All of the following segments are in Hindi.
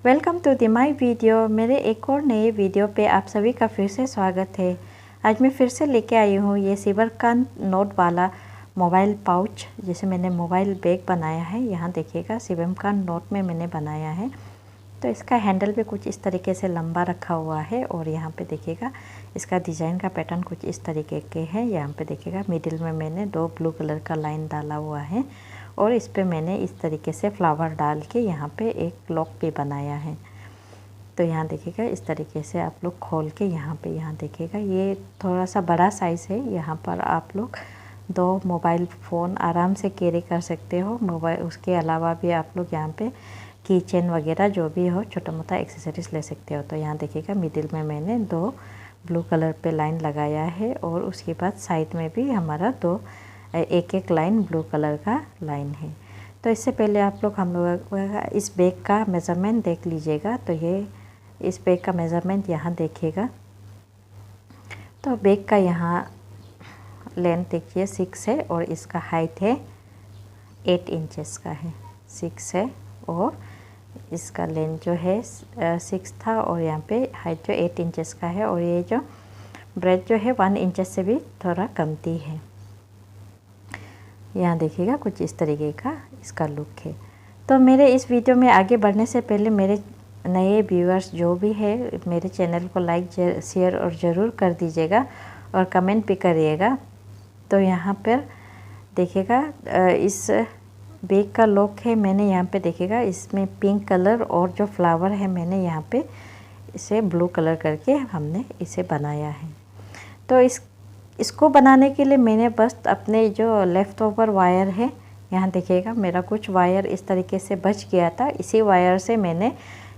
Welcome to the my video. मेरे एक और नए वीडियो पे आप सभी का फिर से स्वागत है। आज मैं फिर से लेके आई हूँ ये सिबरकान नोट वाला मोबाइल पाउच, जिसे मैंने मोबाइल बैग बनाया है। यहाँ देखिएगा सिबरकान नोट में मैंने बनाया है। तो इसका हैंडल भी कुछ इस तरीके से लंबा रखा हुआ है और यहाँ पे देखिएगा इसका डिज़ाइन का पैटर्न कुछ इस तरीके के है। यहाँ पे देखिएगा मिडिल में मैंने 2 ब्लू कलर का लाइन डाला हुआ है और इस पे मैंने इस तरीके से फ्लावर डाल के यहाँ पे एक लॉक भी बनाया है। तो यहाँ देखिएगा इस तरीके से आप लोग खोल के यहाँ देखिएगा ये थोड़ा सा बड़ा साइज़ है। यहाँ पर आप लोग 2 मोबाइल फ़ोन आराम से कैरी कर सकते हो। मोबाइल उसके अलावा भी आप लोग यहाँ पे की चेन वगैरह जो भी हो छोटा मोटा एक्सेसरीज ले सकते हो। तो यहाँ देखिएगा मिडिल में मैंने 2 ब्लू कलर पे लाइन लगाया है और उसके बाद साइड में भी हमारा 2 एक लाइन ब्लू कलर का लाइन है। तो इससे पहले आप लोग हम लोग इस बैग का मेज़रमेंट देख लीजिएगा। तो ये इस बैग का मेज़रमेंट यहाँ देखिएगा। तो बैग का यहाँ लेंथ देखिए 6 है और इसका हाइट है 8 इंचेस का है। 6 है और इसका लेंथ जो है 6 था और यहाँ पे हाइट जो 8 इंचेस का है और ये जो ब्रेथ जो है 1 इंचेस से भी थोड़ा कमती है। यहाँ देखिएगा कुछ इस तरीके का इसका लुक है। तो मेरे इस वीडियो में आगे बढ़ने से पहले मेरे नए व्यूअर्स जो भी है मेरे चैनल को लाइक शेयर और ज़रूर कर दीजिएगा और कमेंट भी करिएगा। तो यहाँ पर देखिएगा इस बैग का लॉक है। मैंने यहाँ पे देखिएगा इसमें पिंक कलर और जो फ्लावर है मैंने यहाँ पे इसे ब्लू कलर करके हमने इसे बनाया है। तो इसको बनाने के लिए मैंने बस अपने जो लेफ़्ट ओवर वायर है, यहाँ देखिएगा मेरा कुछ वायर इस तरीके से बच गया था, इसी वायर से मैंने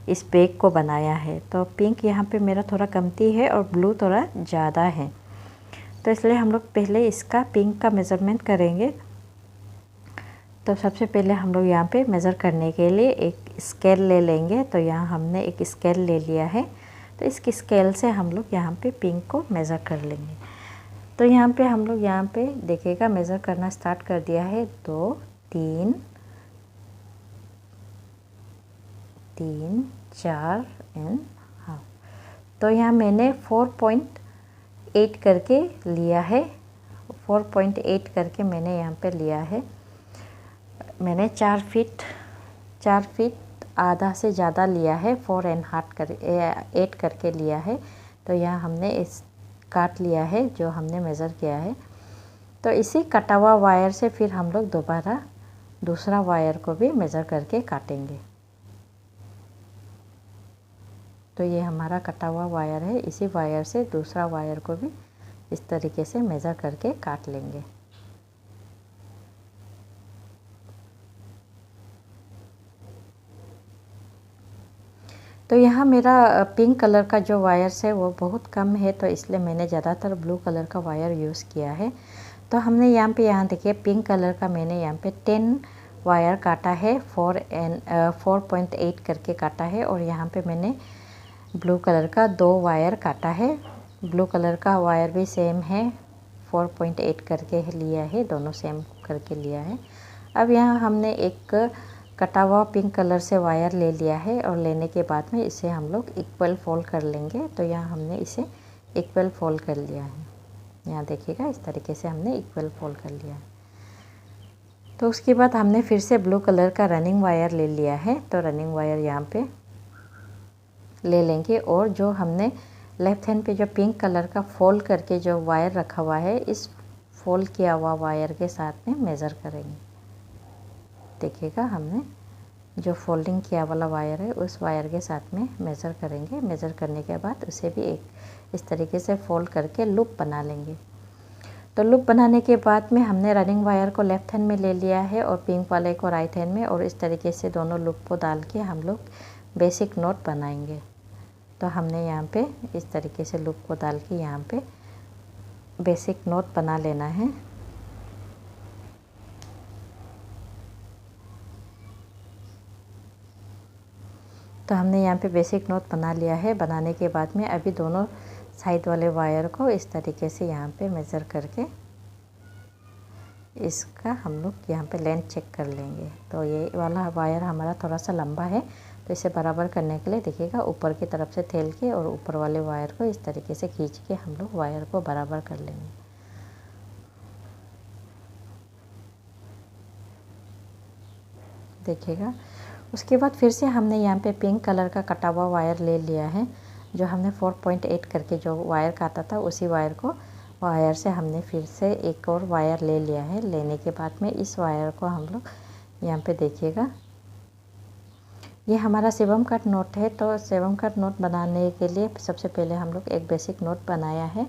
इस बैग को बनाया है। तो पिंक यहाँ पे मेरा थोड़ा कमती है और ब्लू थोड़ा ज़्यादा है, तो इसलिए हम लोग पहले इसका पिंक का मेज़रमेंट करेंगे। तो सबसे पहले हम लोग यहाँ पे मेज़र करने के लिए एक स्केल ले लेंगे। तो यहाँ हमने एक स्केल ले लिया है। तो इस स्केल से हम लोग यहाँ पे पिंक को मेज़र कर लेंगे। तो यहाँ पे हम लोग यहाँ पे देखिएगा मेज़र करना स्टार्ट कर दिया है। 2 3 3 4 एंड हाफ। तो यहाँ मैंने 4.8 करके लिया है। 4.8 करके मैंने यहाँ पे लिया है। मैंने 4 फीट आधा से ज़्यादा लिया है। 8 करके लिया है। तो यहाँ हमने इस काट लिया है जो हमने मेज़र किया है। तो इसी कटा हुआ वायर से फिर हम लोग दोबारा दूसरा वायर को भी मेज़र करके काटेंगे। तो ये हमारा कटा हुआ वायर है, इसी वायर से दूसरा वायर को भी इस तरीके से मेज़र करके काट लेंगे। तो यहाँ मेरा पिंक कलर का जो वायर्स है वो बहुत कम है, तो इसलिए मैंने ज़्यादातर ब्लू कलर का वायर यूज़ किया है। तो हमने यहाँ देखिए पिंक कलर का मैंने यहाँ पे 10 वायर काटा है। 4.8 करके काटा है और यहाँ पे मैंने ब्लू कलर का 2 वायर काटा है। ब्लू कलर का वायर भी सेम है, 4.8 करके लिया है, दोनों सेम करके लिया है। अब यहाँ हमने एक कटा हुआ पिंक कलर से वायर ले लिया है और लेने के बाद में इसे हम लोग इक्वल फोल्ड कर लेंगे। तो यहाँ हमने इसे इक्वल फोल्ड कर लिया है। यहाँ देखिएगा इस तरीके से हमने इक्वल फोल्ड कर लिया है। तो उसके बाद हमने फिर से ब्लू कलर का रनिंग वायर ले लिया है। तो रनिंग वायर यहाँ पे ले लेंगे और जो हमने लेफ़्ट हैंड पे जो पिंक कलर का फोल्ड करके जो वायर रखा हुआ है, इस फोल्ड किया हुआ वायर के साथ में मेज़र करेंगे। देखिएगा हमने जो फोल्डिंग किया वाला वायर है उस वायर के साथ में मेज़र करेंगे। मेज़र करने के बाद उसे भी एक इस तरीके से फोल्ड करके लूप बना लेंगे। तो लूप बनाने के बाद में हमने रनिंग वायर को लेफ़्ट हैंड में ले लिया है और पिंक वाले को राइट हैंड में, और इस तरीके से दोनों लूप को डाल के हम लोग बेसिक नोट बनाएंगे। तो हमने यहाँ पे इस तरीके से लूप को डाल के यहाँ पे बेसिक नोट बना लेना है। तो हमने यहाँ पे बेसिक नोट बना लिया है। बनाने के बाद में अभी दोनों साइड वाले वायर को इस तरीके से यहाँ पे मेज़र करके इसका हम लोग यहाँ पे लेंथ चेक कर लेंगे। तो ये वाला वायर हमारा थोड़ा सा लंबा है, तो इसे बराबर करने के लिए देखिएगा ऊपर की तरफ से थेल के और ऊपर वाले वायर को इस तरीके से खींच के हम लोग वायर को बराबर कर लेंगे। देखिएगा उसके बाद फिर से हमने यहाँ पे पिंक कलर का कटा हुआ वायर ले लिया है। जो हमने 4.8 करके जो वायर काटा था उसी वायर को वायर से हमने फिर से एक और वायर ले लिया है। लेने के बाद में इस वायर को हम लोग यहाँ पे देखिएगा, ये हमारा 7 कट नोट है। तो 7 कट नोट बनाने के लिए सबसे पहले हम लोग एक बेसिक नोट बनाया है।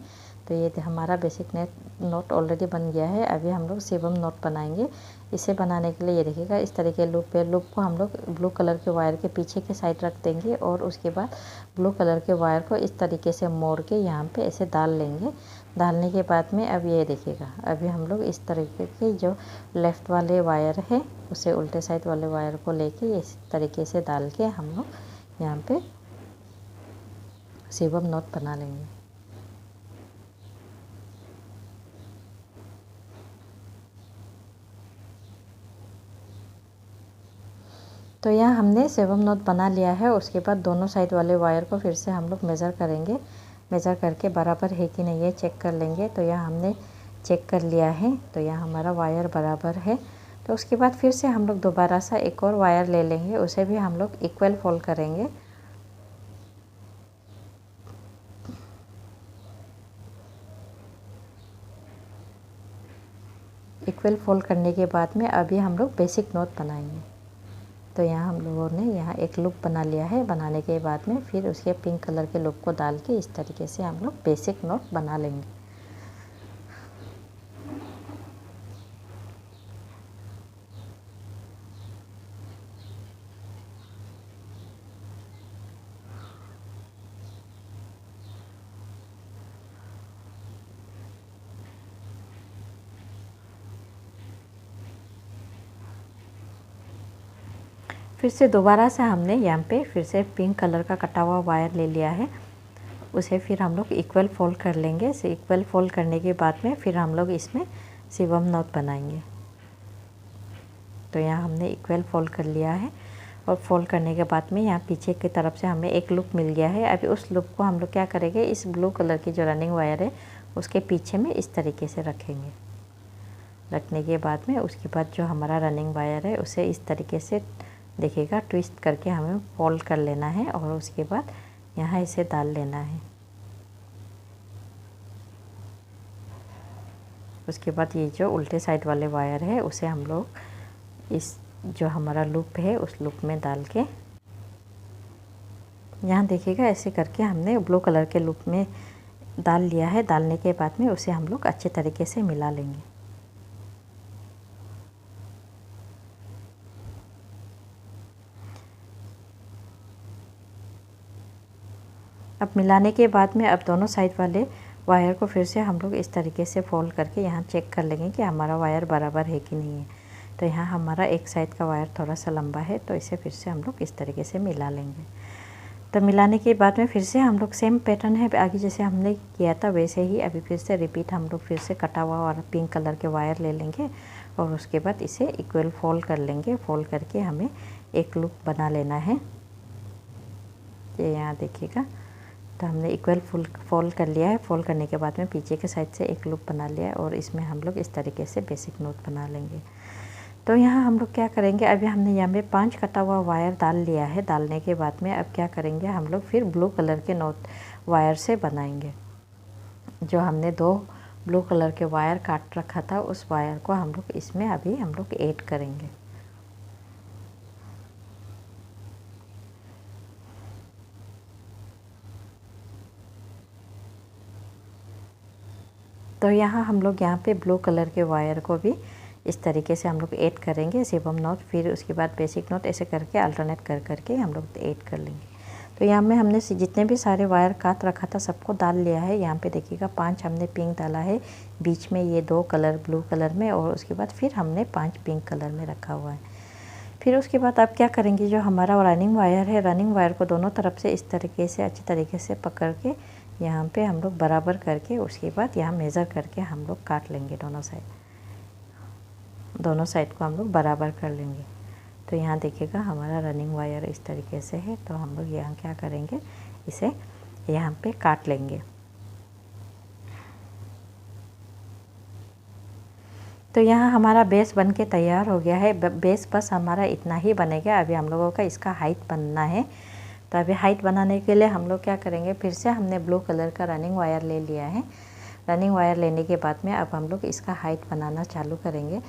तो ये हमारा बेसिक नोट ऑलरेडी बन गया है। अभी हम लोग 7 नोट बनाएंगे। इसे बनाने के लिए ये देखिएगा इस तरीके लूप पे, लूप को हम लोग ब्लू कलर के वायर के पीछे के साइड रख देंगे और उसके बाद ब्लू कलर के वायर को इस तरीके से मोड़ के यहाँ पे ऐसे डाल लेंगे। डालने के बाद में अब ये देखिएगा अभी हम लोग इस तरीके के जो लेफ़्ट वाले वायर है उसे उल्टे साइड वाले वायर को लेके इस तरीके से डाल के हम लोग यहाँ पे 7 नोट बना लेंगे। तो यहाँ हमने 7 नोट बना लिया है। उसके बाद दोनों साइड वाले वायर को फिर से हम लोग मेज़र करेंगे। मेज़र करके बराबर है कि नहीं ये चेक कर लेंगे। तो यहाँ हमने चेक कर लिया है। तो यहाँ हमारा वायर बराबर है। तो उसके बाद फिर से हम लोग दोबारा सा एक और वायर ले लेंगे, उसे भी हम लोग इक्वल फोल्ड करेंगे। इक्वल फोल्ड करने के बाद में अभी हम लोग बेसिक नोट बनाएंगे। तो यहाँ हम लोगों ने यहाँ एक लूप बना लिया है। बनाने के बाद में फिर उसके पिंक कलर के लूप को डाल के इस तरीके से हम लोग बेसिक नोट बना लेंगे। फिर से दोबारा से हमने यहाँ पे फिर से पिंक कलर का कटा हुआ वायर ले लिया है। उसे फिर हम लोग इक्वल फोल्ड कर लेंगे। इसे इक्वल फोल्ड करने के बाद में फिर हम लोग इसमें 7 नोट बनाएंगे। तो यहाँ हमने इक्वल फोल्ड कर लिया है और फोल्ड करने के बाद में यहाँ पीछे की तरफ से हमें एक लूप मिल गया है। अभी उस लूप को हम लोग क्या करेंगे, इस ब्लू कलर की जो रनिंग वायर है उसके पीछे में इस तरीके से रखेंगे। रखने के बाद में उसके बाद जो हमारा रनिंग वायर है उसे इस तरीके से देखिएगा ट्विस्ट करके हमें फोल्ड कर लेना है और उसके बाद यहाँ इसे डाल लेना है। उसके बाद ये जो उल्टे साइड वाले वायर है उसे हम लोग इस जो हमारा लूप है उस लूप में डाल के यहाँ देखिएगा ऐसे करके हमने ब्लू कलर के लूप में डाल लिया है। डालने के बाद में उसे हम लोग अच्छे तरीके से मिला लेंगे। अब मिलाने के बाद में अब दोनों साइड वाले वायर को फिर से हम लोग इस तरीके से फोल्ड करके यहाँ चेक कर लेंगे कि हमारा वायर बराबर है कि नहीं है। तो यहाँ हमारा एक साइड का वायर थोड़ा सा लंबा है तो इसे फिर से हम लोग इस तरीके से मिला लेंगे। तो मिलाने के बाद में फिर से हम लोग सेम पैटर्न है आगे जैसे हमने किया था वैसे ही अभी फिर से रिपीट हम लोग फिर से कटा हुआ और पिंक कलर के वायर ले लेंगे और उसके बाद इसे इक्वल फोल्ड कर लेंगे। फोल्ड करके हमें एक लूप बना लेना है। ये यहाँ देखिएगा तो हमने इक्वल फोल्ड कर लिया है। फोल्ड करने के बाद में पीछे के साइड से एक लूप बना लिया है और इसमें हम लोग इस तरीके से बेसिक नोट बना लेंगे। तो यहाँ हम लोग क्या करेंगे, अभी हमने यहाँ पे 5 कटा हुआ वायर डाल लिया है। डालने के बाद में अब क्या करेंगे, हम लोग फिर ब्लू कलर के नोट वायर से बनाएंगे। जो हमने 2 ब्लू कलर के वायर काट रखा था उस वायर को हम लोग इसमें अभी हम लोग ऐड करेंगे। तो यहाँ हम लोग यहाँ पे ब्लू कलर के वायर को भी इस तरीके से हम लोग ऐड करेंगे। 7 नोट फिर उसके बाद बेसिक नोट ऐसे करके अल्टरनेट कर करके हम लोग ऐड कर लेंगे। तो यहाँ में हमने जितने भी सारे वायर काट रखा था सबको डाल लिया है। यहाँ पे देखिएगा 5 हमने पिंक डाला है, बीच में ये 2 कलर ब्लू कलर में और उसके बाद फिर हमने 5 पिंक कलर में रखा हुआ है। फिर उसके बाद आप क्या करेंगे, जो हमारा रनिंग वायर है रनिंग वायर को दोनों तरफ से इस तरीके से अच्छी तरीके से पकड़ के यहाँ पे हम लोग बराबर करके उसके बाद यहाँ मेज़र करके हम लोग काट लेंगे। दोनों साइड को हम लोग बराबर कर लेंगे। तो यहाँ देखिएगा हमारा रनिंग वायर इस तरीके से है। तो हम लोग यहाँ क्या करेंगे, इसे यहाँ पे काट लेंगे। तो यहाँ हमारा बेस बन के तैयार हो गया है। बेस बस हमारा इतना ही बनेगा। अभी हम लोगों का इसका हाइट बनना है। तो अभी हाइट बनाने के लिए हम लोग क्या करेंगे, फिर से हमने ब्लू कलर का रनिंग वायर ले लिया है। रनिंग वायर लेने के बाद में अब हम लोग इसका हाइट बनाना चालू करेंगे।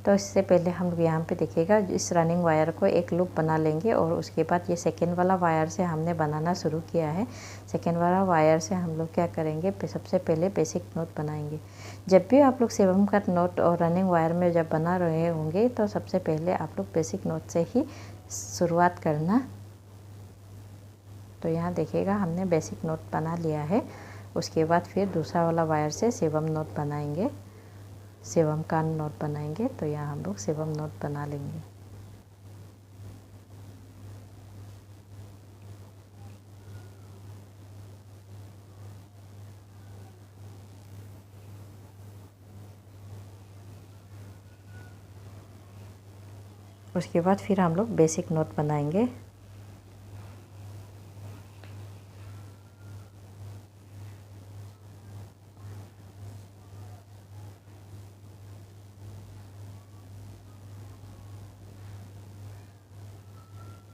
तो इससे पहले हम लोग यहाँ पे देखिएगा इस रनिंग वायर को एक लूप बना लेंगे और उसके बाद ये सेकेंड वाला वायर से हमने बनाना शुरू किया है। सेकेंड वाला वायर से हम लोग क्या करेंगे, सबसे पहले बेसिक नोट बनाएंगे। जब भी आप लोग 7 का नोट और रनिंग वायर में जब बना रहे होंगे तो सबसे पहले आप लोग बेसिक नोट से ही शुरुआत करना। तो यहाँ देखिएगा हमने बेसिक नोट बना लिया है। उसके बाद फिर दूसरा वाला वायर से 7 नोट बनाएंगे, 7 का नोट बनाएंगे। तो यहाँ हम लोग 7 नोट बना लेंगे। उसके बाद फिर हम लोग बेसिक नोट बनाएंगे।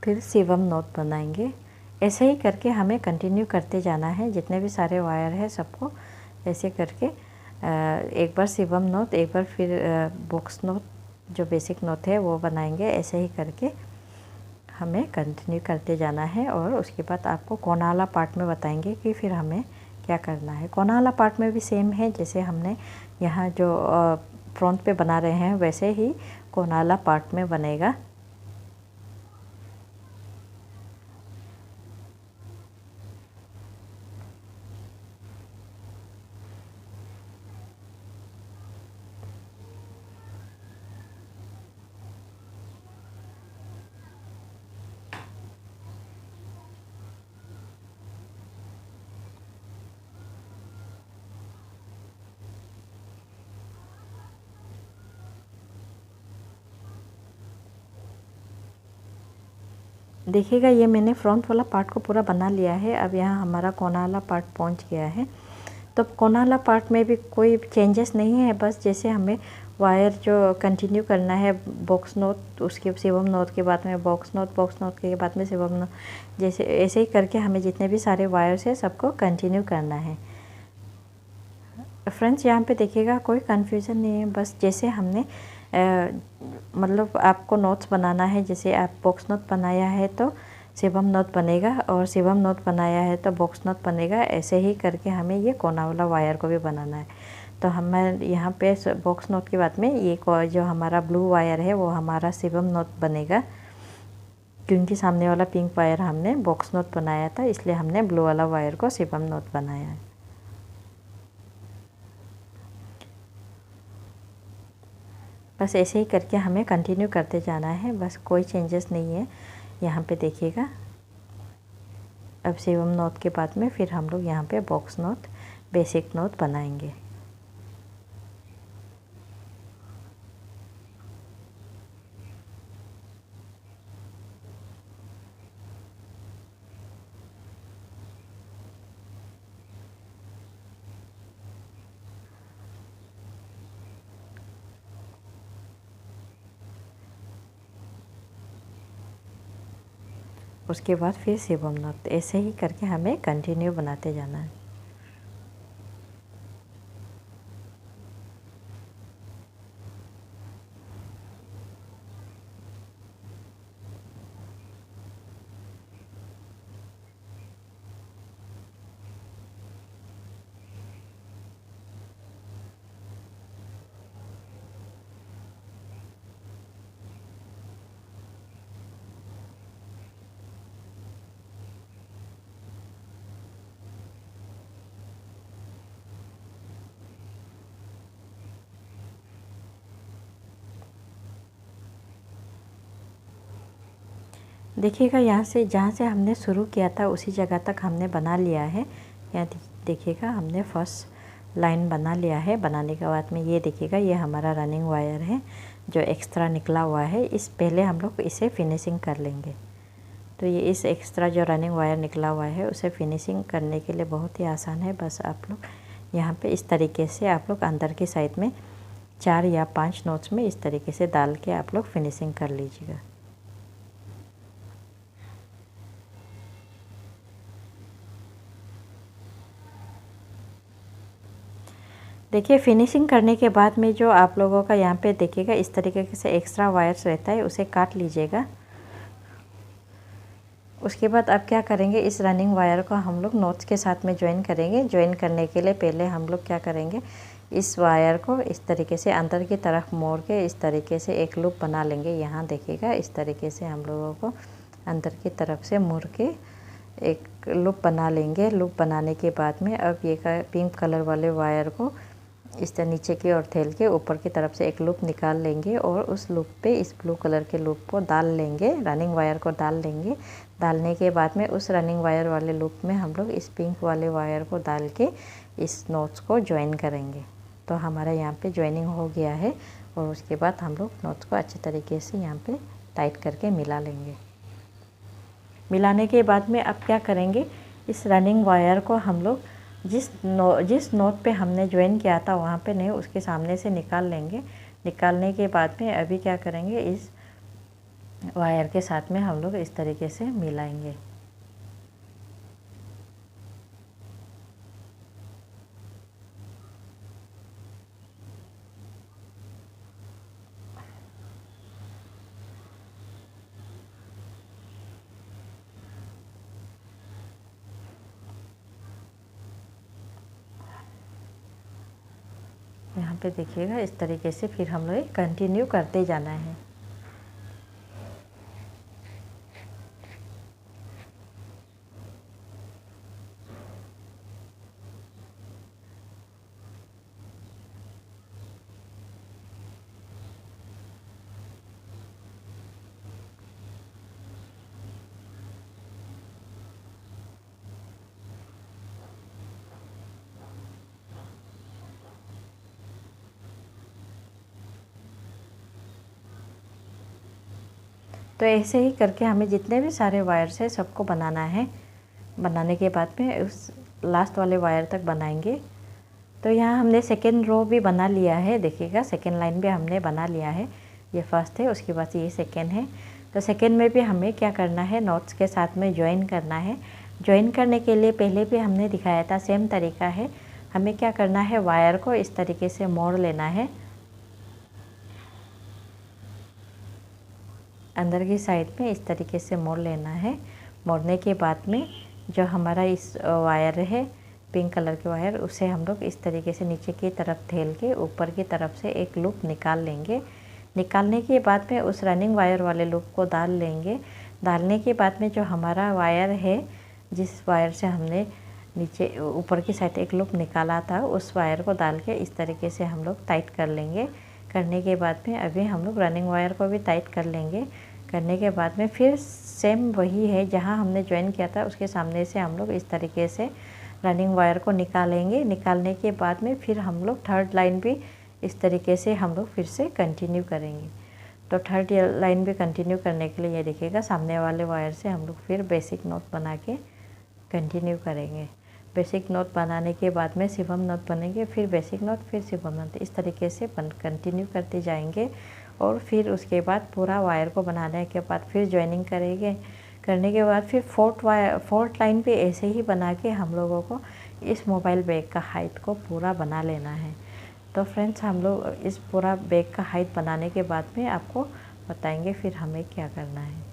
फिर 7 नोट बनाएंगे। ऐसे ही करके हमें कंटिन्यू करते जाना है। जितने भी सारे वायर है सबको ऐसे करके एक बार 7 नोट, एक बार फिर बॉक्स नोट जो बेसिक नोट है वो बनाएंगे। ऐसे ही करके हमें कंटिन्यू करते जाना है। और उसके बाद आपको कोना वाला पार्ट में बताएंगे कि फिर हमें क्या करना है। कोना वाला पार्ट में भी सेम है, जैसे हमने यहाँ जो फ्रंट पे बना रहे हैं वैसे ही कोना वाला पार्ट में बनेगा। देखिएगा ये मैंने फ्रंट वाला पार्ट को पूरा बना लिया है। अब यहाँ हमारा कोना वाला पार्ट पहुँच गया है। तो कोना वाला पार्ट में भी कोई चेंजेस नहीं है, बस जैसे हमें वायर जो कंटिन्यू करना है बॉक्स नोट, उसके 7 नोट के बाद में बॉक्स नोट के बाद में 7 नोट, जैसे ऐसे ही करके हमें जितने भी सारे वायर्स है सबको कंटिन्यू करना है। फ्रेंड्स यहाँ पे देखिएगा कोई कन्फ्यूज़न नहीं है, बस जैसे हमने मतलब आपको नोट्स बनाना है। जैसे आप बॉक्स नोट बनाया है तो 7 नोट बनेगा और 7 नोट बनाया है तो बॉक्स नोट बनेगा। ऐसे ही करके हमें ये कोना वाला वायर को भी बनाना है। तो हमें यहाँ पे बॉक्स नोट के बाद में ये जो हमारा ब्लू वायर है वो हमारा 7 नोट बनेगा, क्योंकि सामने वाला पिंक वायर हमने बॉक्स नोट बनाया था, इसलिए हमने ब्लू वाला वायर को 7 नोट बनाया है। बस ऐसे ही करके हमें कंटिन्यू करते जाना है, बस कोई चेंजेस नहीं है। यहाँ पे देखिएगा अब 7 नोट के बाद में फिर हम लोग यहाँ पे बॉक्स नोट बेसिक नोट बनाएंगे। उसके बाद फिर 7 नोट, ऐसे ही करके हमें कंटिन्यू बनाते जाना है। देखिएगा यहाँ से जहाँ से हमने शुरू किया था उसी जगह तक हमने बना लिया है। यहाँ देखिएगा हमने फर्स्ट लाइन बना लिया है। बनाने के बाद में ये देखिएगा ये हमारा रनिंग वायर है। जो एक्स्ट्रा निकला हुआ है, इस पहले हम लोग इसे फिनिशिंग कर लेंगे। तो ये इस एक्स्ट्रा जो रनिंग वायर निकला हुआ है उसे फिनिशिंग करने के लिए बहुत ही आसान है। बस आप लोग यहाँ पे इस तरीके से आप लोग अंदर की साइड में 4 या 5 नॉट्स में इस तरीके से डाल के आप लोग फिनिशिंग कर लीजिएगा। देखिए फिनिशिंग करने के बाद में जो आप लोगों का यहाँ पे देखिएगा इस तरीके से एक्स्ट्रा वायर्स रहता है, उसे काट लीजिएगा। उसके बाद अब क्या करेंगे, इस रनिंग वायर को हम लोग नॉट्स के साथ में ज्वाइन करेंगे। ज्वाइन करने के लिए पहले हम लोग क्या करेंगे, इस वायर को इस तरीके से अंदर की तरफ मोड़ के इस तरीके से एक लूप बना लेंगे। यहाँ देखिएगा इस तरीके से हम लोगों को अंदर की तरफ से मुड़ के एक लूप बना लेंगे। लूप बनाने के बाद में अब ये पिंक कलर वाले वायर को इस तरह नीचे की ओर थेल के ऊपर की तरफ से एक लूप निकाल लेंगे और उस लूप पे इस ब्लू कलर के लूप को डाल लेंगे, रनिंग वायर को डाल लेंगे। डालने के बाद में उस रनिंग वायर वाले लूप में हम लोग इस पिंक वाले वायर को डाल के इस नॉट्स को ज्वाइन करेंगे। तो हमारा यहाँ पे ज्वाइनिंग हो गया है और उसके बाद हम लोग नॉट्स को अच्छे तरीके से यहाँ पे टाइट करके मिला लेंगे। मिलाने के बाद में अब क्या करेंगे, इस रनिंग वायर को हम लोग जिस नोट पे हमने ज्वाइन किया था वहाँ पे नहीं, उसके सामने से निकाल लेंगे। निकालने के बाद में अभी क्या करेंगे, इस वायर के साथ में हम लोग इस तरीके से मिलाएंगे। यहाँ पे देखिएगा इस तरीके से फिर हम लोग कंटिन्यू करते जाना है। तो ऐसे ही करके हमें जितने भी सारे वायर्स है सबको बनाना है। बनाने के बाद में उस लास्ट वाले वायर तक बनाएंगे। तो यहाँ हमने सेकेंड रो भी बना लिया है, देखिएगा सेकेंड लाइन भी हमने बना लिया है। ये फर्स्ट है, उसके बाद ये सेकेंड है। तो सेकेंड में भी हमें क्या करना है, नॉट्स के साथ में ज्वाइन करना है। ज्वाइन करने के लिए पहले भी हमने दिखाया था, सेम तरीका है। हमें क्या करना है, वायर को इस तरीके से मोड़ लेना है अंदर की साइड में, इस तरीके से मोड़ लेना है। मोड़ने के बाद में जो हमारा इस वायर है पिंक कलर के वायर, उसे हम लोग इस तरीके से नीचे की तरफ ठेल के ऊपर की तरफ से एक लूप निकाल लेंगे। निकालने के बाद में उस रनिंग वायर वाले लूप को डाल लेंगे। डालने के बाद में जो हमारा वायर है, जिस वायर से हमने नीचे ऊपर की साइड एक लूप निकाला था, उस वायर को डाल के इस तरीके से हम लोग टाइट कर लेंगे। करने के बाद में अभी हम लोग रनिंग वायर को भी टाइट कर लेंगे। करने के बाद में फिर सेम वही है, जहाँ हमने ज्वाइन किया था उसके सामने से हम लोग इस तरीके से रनिंग वायर को निकालेंगे। निकालने के बाद में फिर हम लोग थर्ड लाइन भी इस तरीके से हम लोग फिर से कंटिन्यू करेंगे। तो थर्ड लाइन भी कंटिन्यू करने के लिए ये देखिएगा सामने वाले वायर से हम लोग फिर बेसिक नोट बना के कंटिन्यू करेंगे। बेसिक नोट बनाने के बाद में शिवम नोट बनेंगे, फिर बेसिक नोट, फिर शिवम नोट, इस तरीके से कंटिन्यू करते जाएंगे। और फिर उसके बाद पूरा वायर को बनाने के बाद फिर ज्वाइनिंग करेंगे। करने के बाद फिर फोर्थ लाइन पे ऐसे ही बना के हम लोगों को इस मोबाइल बैग का हाइट को पूरा बना लेना है। तो फ्रेंड्स, हम लोग इस पूरा बैग का हाइट बनाने के बाद में आपको बताएंगे फिर हमें क्या करना है।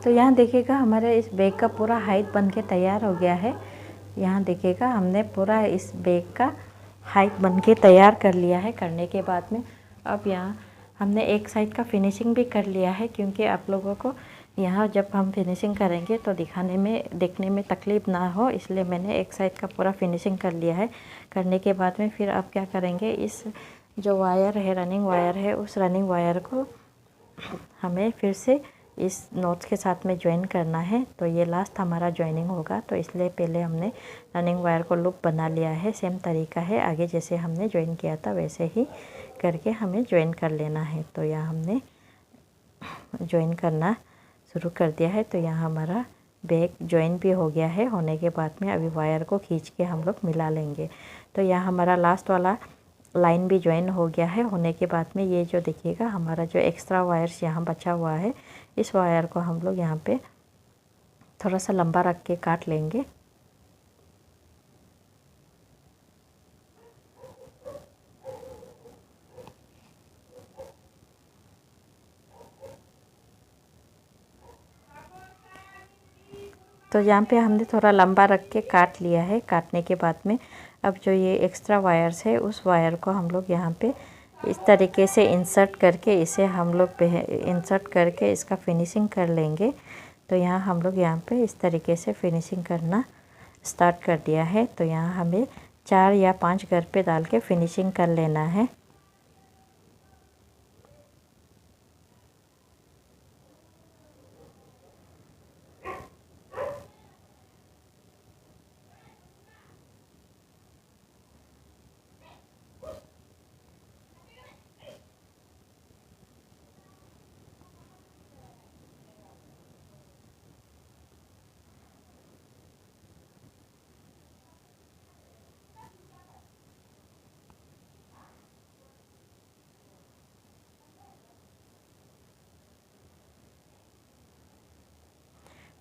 तो यहाँ देखिएगा हमारे इस बैग का पूरा हाइट बन के तैयार हो गया है। यहाँ देखिएगा हमने पूरा इस बैग का हाइट बन के तैयार कर लिया है। करने के बाद में अब यहाँ हमने एक साइड का फिनिशिंग भी कर लिया है, क्योंकि आप लोगों को यहाँ जब हम फिनिशिंग करेंगे तो दिखाने में देखने में तकलीफ़ ना हो, इसलिए मैंने एक साइड का पूरा फिनिशिंग कर लिया है। करने के बाद में फिर आप क्या करेंगे, इस जो वायर है, रनिंग वायर है, उस रनिंग वायर को हमें फिर से इस नॉट्स के साथ में ज्वाइन करना है। तो ये लास्ट हमारा ज्वाइनिंग होगा, तो इसलिए पहले हमने रनिंग वायर को लूप बना लिया है। सेम तरीका है, आगे जैसे हमने ज्वाइन किया था वैसे ही करके हमें ज्वाइन कर लेना है। तो यहाँ हमने ज्वाइन करना शुरू कर दिया है। तो यहाँ हमारा बैग ज्वाइन भी हो गया है। होने के बाद में अभी वायर को खींच के हम लोग मिला लेंगे। तो यहाँ हमारा लास्ट वाला लाइन भी ज्वाइन हो गया है। होने के बाद में ये जो देखिएगा हमारा जो एक्स्ट्रा वायर्स यहाँ बचा हुआ है, इस वायर को हम लोग यहाँ पे थोड़ा सा लंबा रख के काट लेंगे। तो यहाँ पे हमने थोड़ा लंबा रख के काट लिया है। काटने के बाद में अब जो ये एक्स्ट्रा वायर्स है, उस वायर को हम लोग यहाँ पे इस तरीके से इंसर्ट करके इसे हम लोग इंसर्ट करके इसका फिनिशिंग कर लेंगे। तो यहाँ हम लोग यहाँ पे इस तरीके से फिनिशिंग करना स्टार्ट कर दिया है। तो यहाँ हमें 4 या 5 घर पे डाल के फिनिशिंग कर लेना है।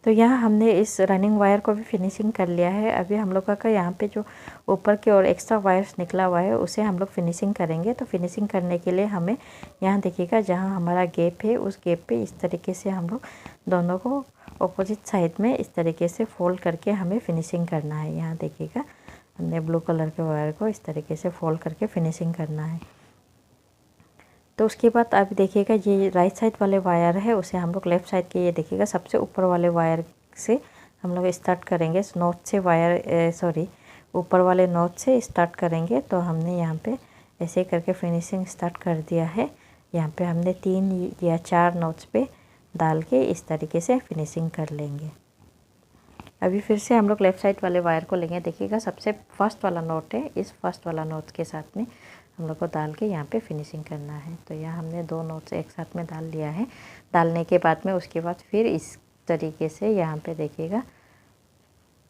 तो यहाँ हमने इस रनिंग वायर को भी फिनिशिंग कर लिया है। अभी हम लोग का यहाँ पे जो ऊपर की ओर एक्स्ट्रा वायर्स निकला हुआ है, उसे हम लोग फिनिशिंग करेंगे। तो फिनिशिंग करने के लिए हमें यहाँ देखिएगा जहाँ हमारा गैप है, उस गैप पे इस तरीके से हम लोग दोनों को ऑपोजिट साइड में इस तरीके से फोल्ड करके हमें फिनिशिंग करना है। यहाँ देखिएगा हमने ब्लू कलर के वायर को इस तरीके से फोल्ड करके फिनिशिंग करना है। तो उसके बाद आप देखिएगा ये राइट साइड वाले वायर है, उसे हम लोग लेफ़्ट साइड के ये देखिएगा सबसे ऊपर वाले वायर से हम लोग स्टार्ट करेंगे। नॉट से वायर ऊपर वाले नॉट से स्टार्ट करेंगे। तो हमने यहाँ पे ऐसे करके फिनिशिंग स्टार्ट कर दिया है। यहाँ पे हमने 3 या 4 नॉट्स पे डाल के इस तरीके से फिनिशिंग कर लेंगे। अभी फिर से हम लोग लेफ़्ट साइड वाले वायर को लेंगे। देखिएगा सबसे फर्स्ट वाला नॉट है, इस फर्स्ट वाला नॉट के साथ में हम लोग को डाल के यहाँ पे फिनिशिंग करना है। तो यहाँ हमने 2 नॉट्स एक साथ में डाल लिया है। डालने के बाद में उसके बाद फिर इस तरीके से यहाँ पे देखिएगा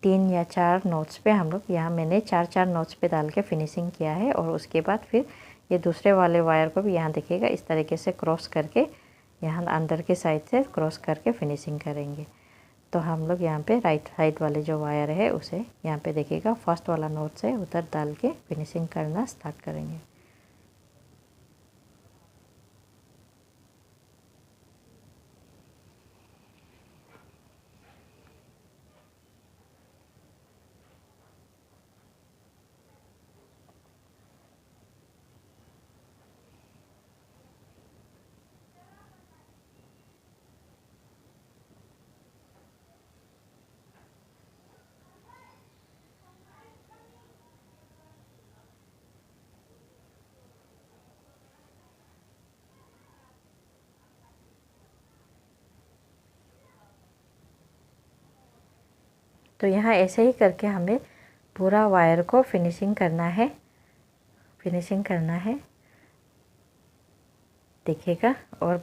3 या 4 नॉट्स पे हम लोग, यहाँ मैंने 4 नॉट्स पे डाल के फिनिशिंग किया है। और उसके बाद फिर ये दूसरे वाले वायर को भी यहाँ देखिएगा इस तरीके से क्रॉस करके यहाँ अंदर के साइड से क्रॉस करके फिनिशिंग करेंगे। तो हम लोग यहाँ पे राइट साइड वाले जो वायर है उसे यहाँ पे देखिएगा फर्स्ट वाला नॉट से उधर डाल के फिनिशिंग करना स्टार्ट करेंगे। तो यहाँ ऐसे ही करके हमें पूरा वायर को फिनिशिंग करना है, देखिएगा। और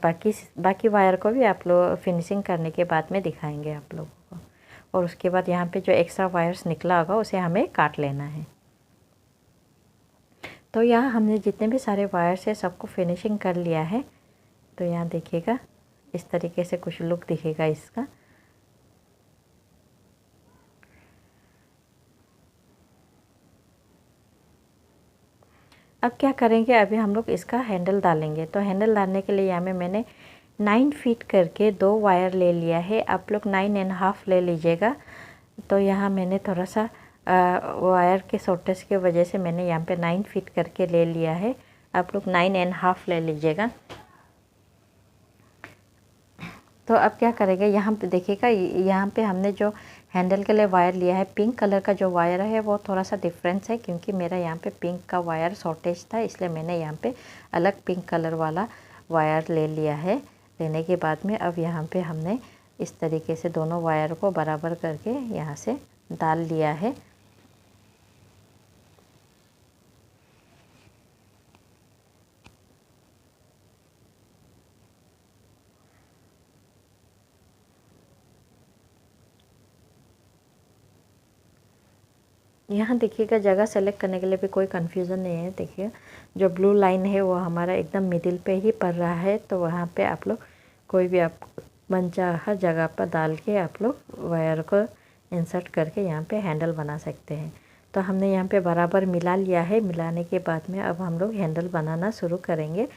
बाकी वायर को भी आप लोग फिनिशिंग करने के बाद में दिखाएंगे आप लोगों को। और उसके बाद यहाँ पे जो एक्स्ट्रा वायर्स निकला होगा उसे हमें काट लेना है। तो यहाँ हमने जितने भी सारे वायर्स है सबको फिनिशिंग कर लिया है। तो यहाँ देखिएगा इस तरीके से कुछ लुक दिखेगा इसका। अब क्या करेंगे, अभी हम लोग इसका हैंडल डालेंगे। तो हैंडल डालने के लिए यहाँ में मैंने 9 फीट करके 2 वायर ले लिया है। आप लोग 9.5 ले लीजिएगा। तो यहाँ मैंने थोड़ा सा वायर के शॉर्टेज की वजह से मैंने यहाँ पे 9 फीट करके ले लिया है। आप लोग 9.5 ले लीजिएगा। तो अब क्या करेंगे, यहाँ पे देखिएगा, यहाँ पे हमने जो हैंडल के लिए वायर लिया है, पिंक कलर का जो वायर है वो थोड़ा सा डिफरेंस है, क्योंकि मेरा यहाँ पे पिंक का वायर शॉर्टेज था, इसलिए मैंने यहाँ पे अलग पिंक कलर वाला वायर ले लिया है। लेने के बाद में अब यहाँ पे हमने इस तरीके से दोनों वायर को बराबर करके यहाँ से डाल लिया है। यहाँ देखिएगा, जगह सेलेक्ट करने के लिए भी कोई कन्फ्यूज़न नहीं है। देखिए जो ब्लू लाइन है वो हमारा एकदम मिडिल पे ही पड़ रहा है, तो वहाँ पे आप लोग कोई भी आप मनचाहा जगह पर डाल के आप लोग वायर को इंसर्ट करके यहाँ पे हैंडल बना सकते हैं। तो हमने यहाँ पे बराबर मिला लिया है। मिलाने के बाद में अब हम लोग हैंडल बनाना शुरू करेंगे।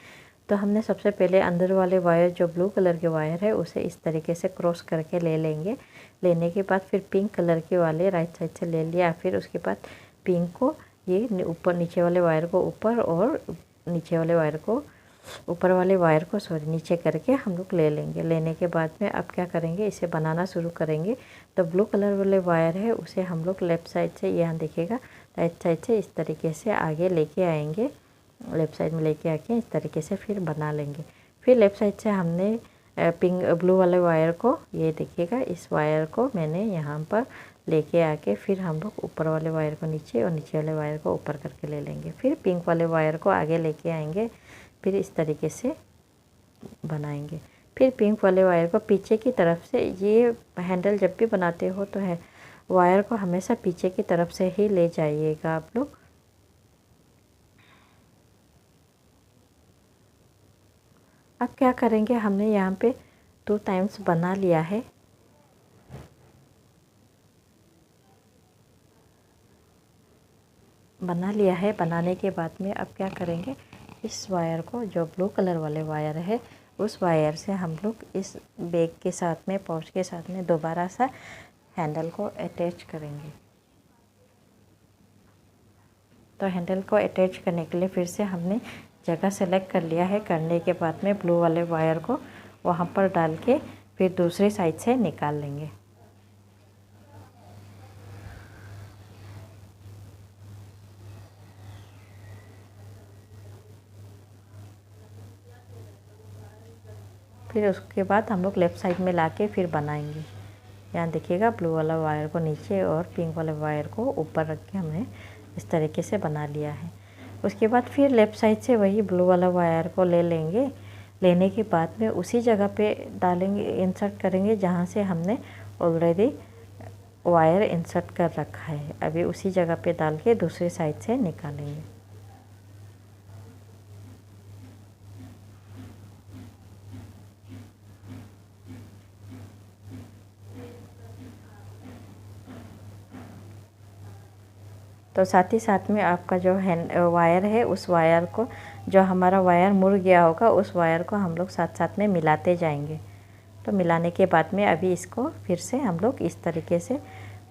तो हमने सबसे पहले अंदर वाले वायर जो ब्लू कलर के वायर है उसे इस तरीके से क्रॉस करके ले लेंगे। लेने के बाद फिर पिंक कलर के वाले राइट साइड से ले लिया। फिर उसके बाद पिंक को ये ऊपर, नीचे वाले वायर को ऊपर और नीचे वाले वायर को ऊपर वाले वायर को नीचे करके हम लोग ले लेंगे। लेने के बाद में अब क्या करेंगे, इसे बनाना शुरू करेंगे। तो ब्लू कलर वाले वायर है उसे हम लोग लेफ़्ट साइड से, यहाँ देखिएगा, राइट साइड से इस तरीके से आगे लेके आएंगे। लेफ़्ट साइड में लेके आके इस तरीके से फिर बना लेंगे। फिर लेफ़्ट साइड से हमने पिंक ब्लू वाले वायर को, ये देखिएगा, इस वायर को मैंने यहाँ पर लेके आके फिर हम लोग ऊपर वाले वायर को नीचे और नीचे वाले वायर को ऊपर करके ले लेंगे। फिर पिंक वाले वायर को आगे लेके आएंगे, फिर इस तरीके से बनाएंगे। फिर पिंक वाले वायर को पीछे की तरफ से, ये हैंडल जब भी बनाते हो तो है वायर को हमेशा पीछे की तरफ से ही ले जाइएगा आप लोग। अब क्या करेंगे, हमने यहाँ पे 2 टाइम्स बना लिया है। बनाने के बाद में अब क्या करेंगे, इस वायर को, जो ब्लू कलर वाले वायर है, उस वायर से हम लोग इस बैग के साथ में, पाउच के साथ में दोबारा सा हैंडल को अटैच करेंगे। तो हैंडल को अटैच करने के लिए फिर से हमने जगह सेलेक्ट कर लिया है। करने के बाद में ब्लू वाले वायर को वहाँ पर डाल के फिर दूसरी साइड से निकाल लेंगे। फिर उसके बाद हम लोग लेफ़्ट साइड में लाके फिर बनाएंगे। यहाँ देखिएगा, ब्लू वाला वायर को नीचे और पिंक वाले वायर को ऊपर रख के हमने इस तरीके से बना लिया है। उसके बाद फिर लेफ़्ट साइड से वही ब्लू वाला वायर को ले लेंगे। लेने के बाद में उसी जगह पे डालेंगे, इंसर्ट करेंगे जहाँ से हमने ऑलरेडी वायर इंसर्ट कर रखा है। अभी उसी जगह पे डाल के दूसरी साइड से निकालेंगे। तो साथ ही साथ में आपका जो वायर है, उस वायर को, जो हमारा वायर मुड़ गया होगा, उस वायर को हम लोग साथ साथ में मिलाते जाएंगे। तो मिलाने के बाद में अभी इसको फिर से हम लोग इस तरीके से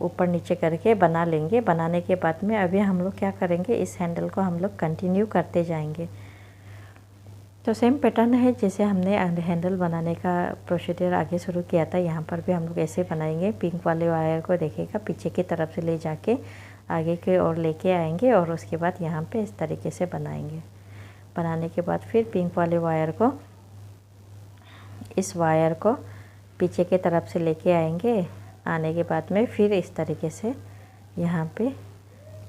ऊपर नीचे करके बना लेंगे। बनाने के बाद में अभी हम लोग क्या करेंगे, इस हैंडल को हम लोग कंटिन्यू करते जाएंगे। तो सेम पैटर्न है जैसे हमने हैंडल बनाने का प्रोसीजर आगे शुरू किया था, यहाँ पर भी हम लोग ऐसे बनाएंगे। पिंक वाले वायर को देखिएगा, पीछे की तरफ से ले जाके आगे की ओर लेके आएंगे और उसके बाद यहाँ पे इस तरीके से बनाएंगे। बनाने के बाद फिर पिंक वाले वायर को, इस वायर को पीछे की तरफ से लेके आएंगे। आने के बाद में फिर इस तरीके से यहाँ पे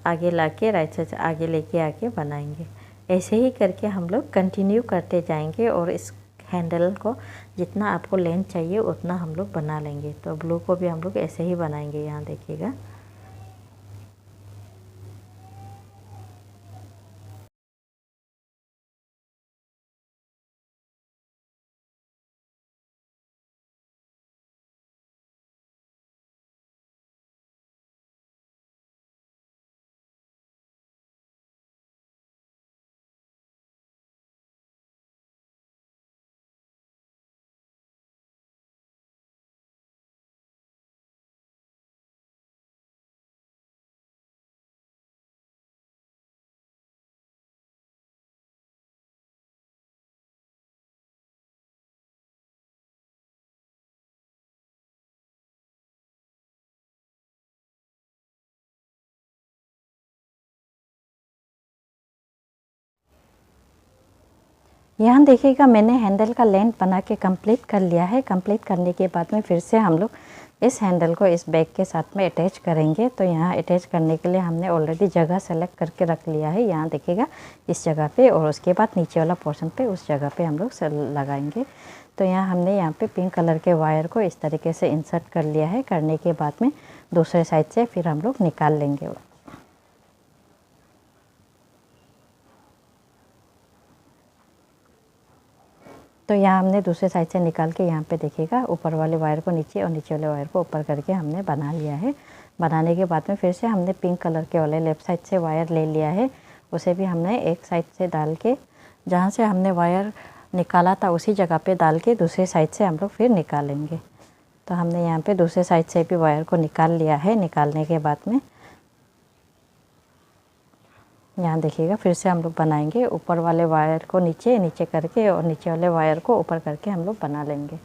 आगे लाके राइट साइड से आगे लेके आके बनाएंगे। ऐसे ही करके हम लोग कंटिन्यू करते जाएंगे और इस हैंडल को जितना आपको लेंथ चाहिए उतना हम लोग बना लेंगे। तो ब्लू को भी हम लोग ऐसे ही बनाएंगे, यहाँ देखिएगा। यहाँ देखिएगा मैंने हैंडल का लेंथ बना के कंप्लीट कर लिया है। कंप्लीट करने के बाद में फिर से हम लोग इस हैंडल को इस बैग के साथ में अटैच करेंगे। तो यहाँ अटैच करने के लिए हमने ऑलरेडी जगह सेलेक्ट करके रख लिया है, यहाँ देखिएगा इस जगह पे, और उसके बाद नीचे वाला पोर्शन पे उस जगह पे हम लोग लगाएंगे। तो हमने यहाँ पे पिंक कलर के वायर को इस तरीके से इंसर्ट कर लिया है। करने के बाद में दूसरे साइड से फिर हम लोग निकाल लेंगे। तो यहाँ हमने दूसरे साइड से निकाल के यहाँ पे देखिएगा ऊपर वाले वायर को नीचे और नीचे वाले वायर को ऊपर करके हमने बना लिया है। बनाने के बाद में फिर से हमने पिंक कलर के वाले लेफ़्ट साइड से वायर ले लिया है, उसे भी हमने एक साइड से डाल के जहाँ से हमने वायर निकाला था उसी जगह पे डाल के दूसरे साइड से हम लोग फिर निकालेंगे। तो हमने यहाँ पे दूसरे साइड से भी वायर को निकाल लिया है। निकालने के बाद में यहाँ देखिएगा फिर से हम लोग बनाएंगे, ऊपर वाले वायर को नीचे नीचे करके और नीचे वाले वायर को ऊपर करके हम लोग बना लेंगे।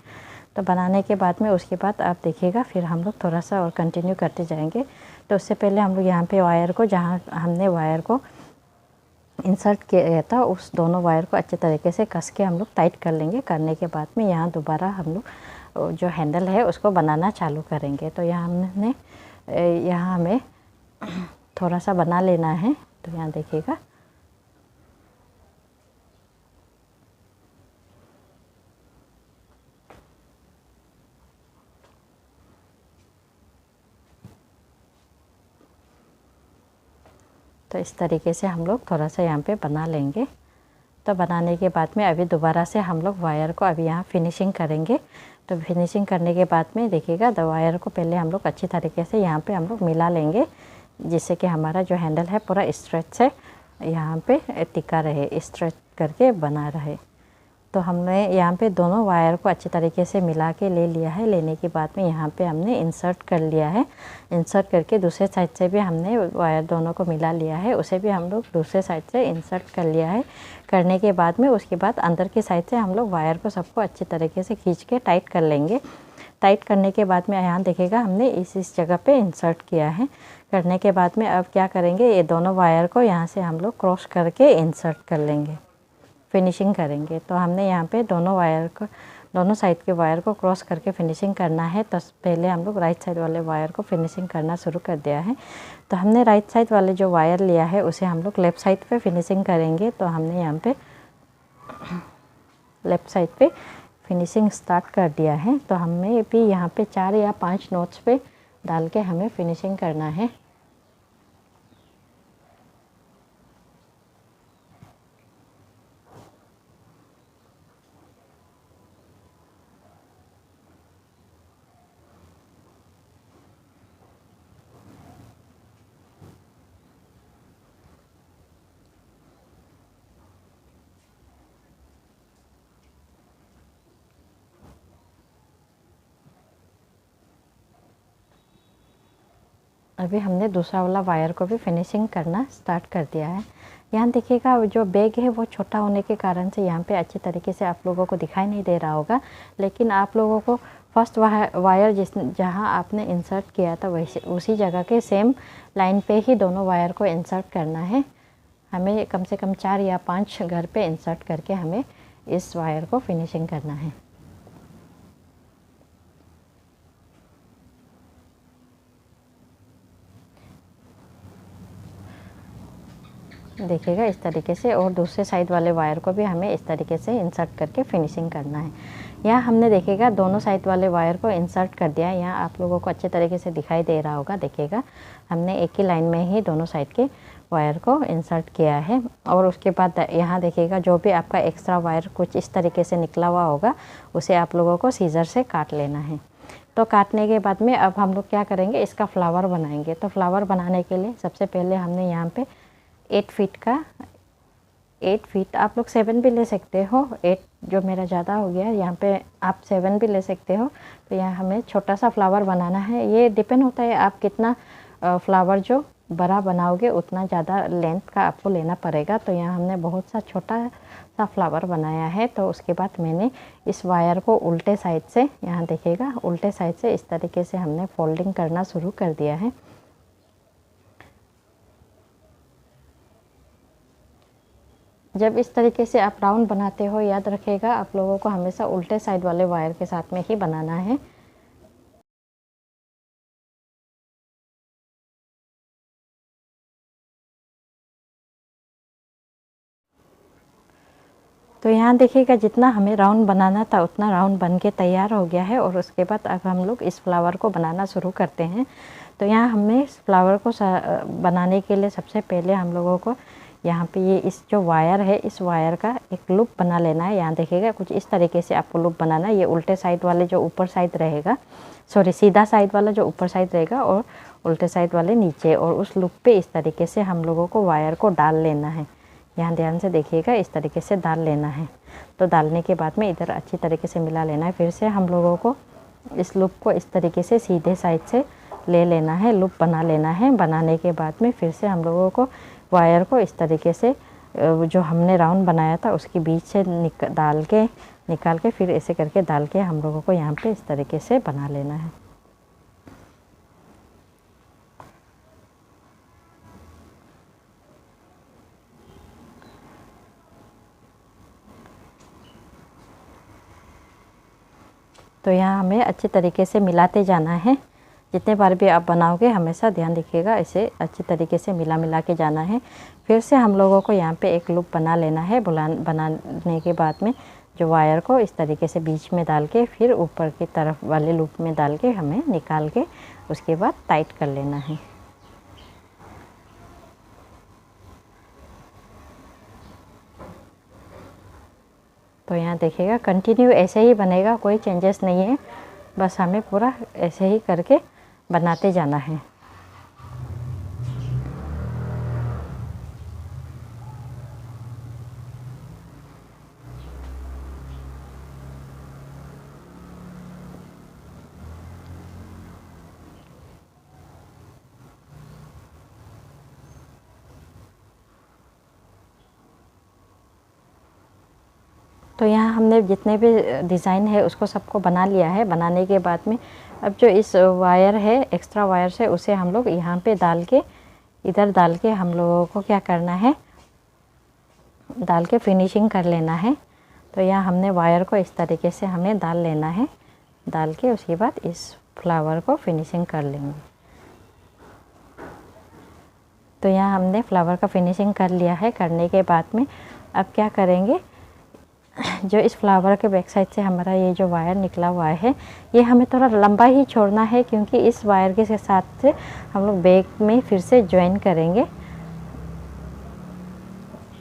तो बनाने के बाद में उसके बाद आप देखिएगा फिर हम लोग थोड़ा सा और कंटिन्यू करते जाएंगे। तो उससे पहले हम लोग यहाँ पे वायर को, जहाँ हमने वायर को इंसर्ट किया था, उस दोनों वायर को अच्छे तरीके से कस के हम लोग टाइट कर लेंगे। करने के बाद में यहाँ दोबारा हम लोग जो हैंडल है उसको बनाना चालू करेंगे। तो यहाँ हमें थोड़ा सा बना लेना है। तो यहाँ देखिएगा तो इस तरीके से हम लोग थोड़ा सा यहाँ पे बना लेंगे। तो बनाने के बाद में अभी दोबारा से हम लोग वायर को अभी यहाँ फिनिशिंग करेंगे। तो फिनिशिंग करने के बाद में देखिएगा द वायर को पहले हम लोग अच्छी तरीके से यहाँ पे हम लोग मिला लेंगे, जिससे कि हमारा जो हैंडल है पूरा स्ट्रेच से यहाँ पे टिका रहे, स्ट्रेच करके बना रहे। तो हमने यहाँ पे दोनों वायर को अच्छे तरीके से मिला के ले लिया है। लेने के बाद में यहाँ पे हमने इंसर्ट कर लिया है। इंसर्ट करके दूसरे साइड से भी हमने वायर दोनों को मिला लिया है, उसे भी हम लोग दूसरे साइड से इंसर्ट कर लिया है। करने के बाद में उसके बाद अंदर की साइड से हम लोग वायर को सबको अच्छे तरीके से खींच के टाइट कर लेंगे। टाइट करने के बाद में यहाँ देखिएगा हमने इस जगह पे इंसर्ट किया है। करने के बाद में अब क्या करेंगे, ये दोनों वायर को यहाँ से हम लोग क्रॉस करके इंसर्ट कर लेंगे, फिनिशिंग करेंगे। तो हमने यहाँ पे दोनों साइड के वायर को क्रॉस करके फिनिशिंग करना है। तो पहले हम लोग राइट साइड वाले वायर को फिनिशिंग करना शुरू कर दिया है। तो हमने राइट साइड वाले जो वायर लिया है उसे हम लोग लेफ़्ट साइड पे फिनिशिंग करेंगे। तो हमने यहाँ पे लेफ़्ट साइड पे फिनिशिंग स्टार्ट कर दिया है। तो हमें भी यहाँ पे 4 या 5 नोट्स पे डाल के हमें फिनिशिंग करना है। अभी हमने दूसरा वाला वायर को भी फिनिशिंग करना स्टार्ट कर दिया है। यहाँ देखिएगा जो बैग है वो छोटा होने के कारण से यहाँ पे अच्छे तरीके से आप लोगों को दिखाई नहीं दे रहा होगा, लेकिन आप लोगों को फर्स्ट वायर जहाँ आपने इंसर्ट किया था वैसे उसी जगह के सेम लाइन पे ही दोनों वायर को इंसर्ट करना है। हमें कम से कम 4 या 5 घर पे इंसर्ट करके हमें इस वायर को फिनिशिंग करना है। देखिएगा इस तरीके से, और दूसरे साइड वाले वायर को भी हमें इस तरीके से इंसर्ट करके फिनिशिंग करना है। यहाँ हमने देखिएगा दोनों साइड वाले वायर को इंसर्ट कर दिया है। यहाँ आप लोगों को अच्छे तरीके से दिखाई दे रहा होगा। देखिएगा हमने एक ही लाइन में ही दोनों साइड के वायर को इंसर्ट किया है। और उसके बाद यहाँ देखिएगा जो भी आपका एक्स्ट्रा वायर कुछ इस तरीके से निकला हुआ होगा उसे आप लोगों को सीजर से काट लेना है। तो काटने के बाद में अब हम लोग क्या करेंगे, इसका फ्लावर बनाएंगे। तो फ्लावर बनाने के लिए सबसे पहले हमने यहाँ पे 8 फीट आप लोग 7 भी ले सकते हो। 8 जो मेरा ज़्यादा हो गया, यहाँ पे आप 7 भी ले सकते हो। तो यहाँ हमें छोटा सा फ्लावर बनाना है। ये डिपेंड होता है आप कितना फ्लावर जो बड़ा बनाओगे उतना ज़्यादा लेंथ का आपको लेना पड़ेगा। तो यहाँ हमने बहुत सा छोटा सा फ्लावर बनाया है। तो उसके बाद मैंने इस वायर को उल्टे साइड से, यहाँ देखिएगा उल्टे साइड से इस तरीके से हमने फोल्डिंग करना शुरू कर दिया है। जब इस तरीके से आप राउंड बनाते हो, याद रखिएगा आप लोगों को हमेशा उल्टे साइड वाले वायर के साथ में ही बनाना है। तो यहाँ देखिएगा जितना हमें राउंड बनाना था उतना राउंड बन के तैयार हो गया है। और उसके बाद अब हम लोग इस फ्लावर को बनाना शुरू करते हैं। तो यहाँ हमें इस फ्लावर को बनाने के लिए सबसे पहले हम लोगों को यहाँ पे ये इस जो वायर है, इस वायर का एक लूप बना लेना है। यहाँ देखिएगा कुछ इस तरीके से आपको लूप बनाना है। ये उल्टे साइड वाले जो ऊपर साइड रहेगा, सॉरी सीधा साइड वाला जो ऊपर साइड रहेगा और उल्टे साइड वाले नीचे, और उस लूप पे इस तरीके से हम लोगों को वायर को डाल लेना है। यहाँ ध्यान से देखिएगा, इस तरीके से डाल लेना है। तो डालने के बाद में इधर अच्छी तरीके से मिला लेना है। फिर से हम लोगों को इस लूप को इस तरीके से सीधे साइड से ले लेना है, लूप बना लेना है। बनाने के बाद में फिर से हम लोगों को वायर को इस तरीके से जो हमने राउंड बनाया था उसके बीच से निकाल के फिर ऐसे करके डाल के हम लोगों को यहाँ पे इस तरीके से बना लेना है। तो यहाँ हमें अच्छे तरीके से मिलाते जाना है। जितने बार भी आप बनाओगे हमेशा ध्यान रखिएगा, इसे अच्छी तरीके से मिला के जाना है। फिर से हम लोगों को यहाँ पे एक लूप बना लेना है। बनाने के बाद में जो वायर को इस तरीके से बीच में डाल के फिर ऊपर की तरफ वाले लूप में डाल के हमें निकाल के उसके बाद टाइट कर लेना है। तो यहाँ देखिएगा कंटिन्यू ऐसे ही बनेगा, कोई चेंजेस नहीं है। बस हमें पूरा ऐसे ही करके बनाते जाना है। तो यहाँ हमने जितने भी डिज़ाइन है उसको सबको बना लिया है। बनाने के बाद में अब जो इस वायर है, एक्स्ट्रा वायर से, उसे हम लोग यहाँ पे डाल के, इधर डाल के हम लोगों को क्या करना है, डाल के फिनिशिंग कर लेना है। तो यहाँ हमने वायर को इस तरीके से हमें डाल लेना है। डाल के उसके बाद इस फ्लावर को फिनिशिंग कर लेंगे। तो यहाँ हमने फ्लावर का फिनिशिंग कर लिया है। करने के बाद में अब क्या करेंगे, जो इस फ्लावर के बैक साइड से हमारा ये जो वायर निकला हुआ है, ये हमें थोड़ा लंबा ही छोड़ना है, क्योंकि इस वायर के साथ से हम लोग बैक में फिर से ज्वाइन करेंगे।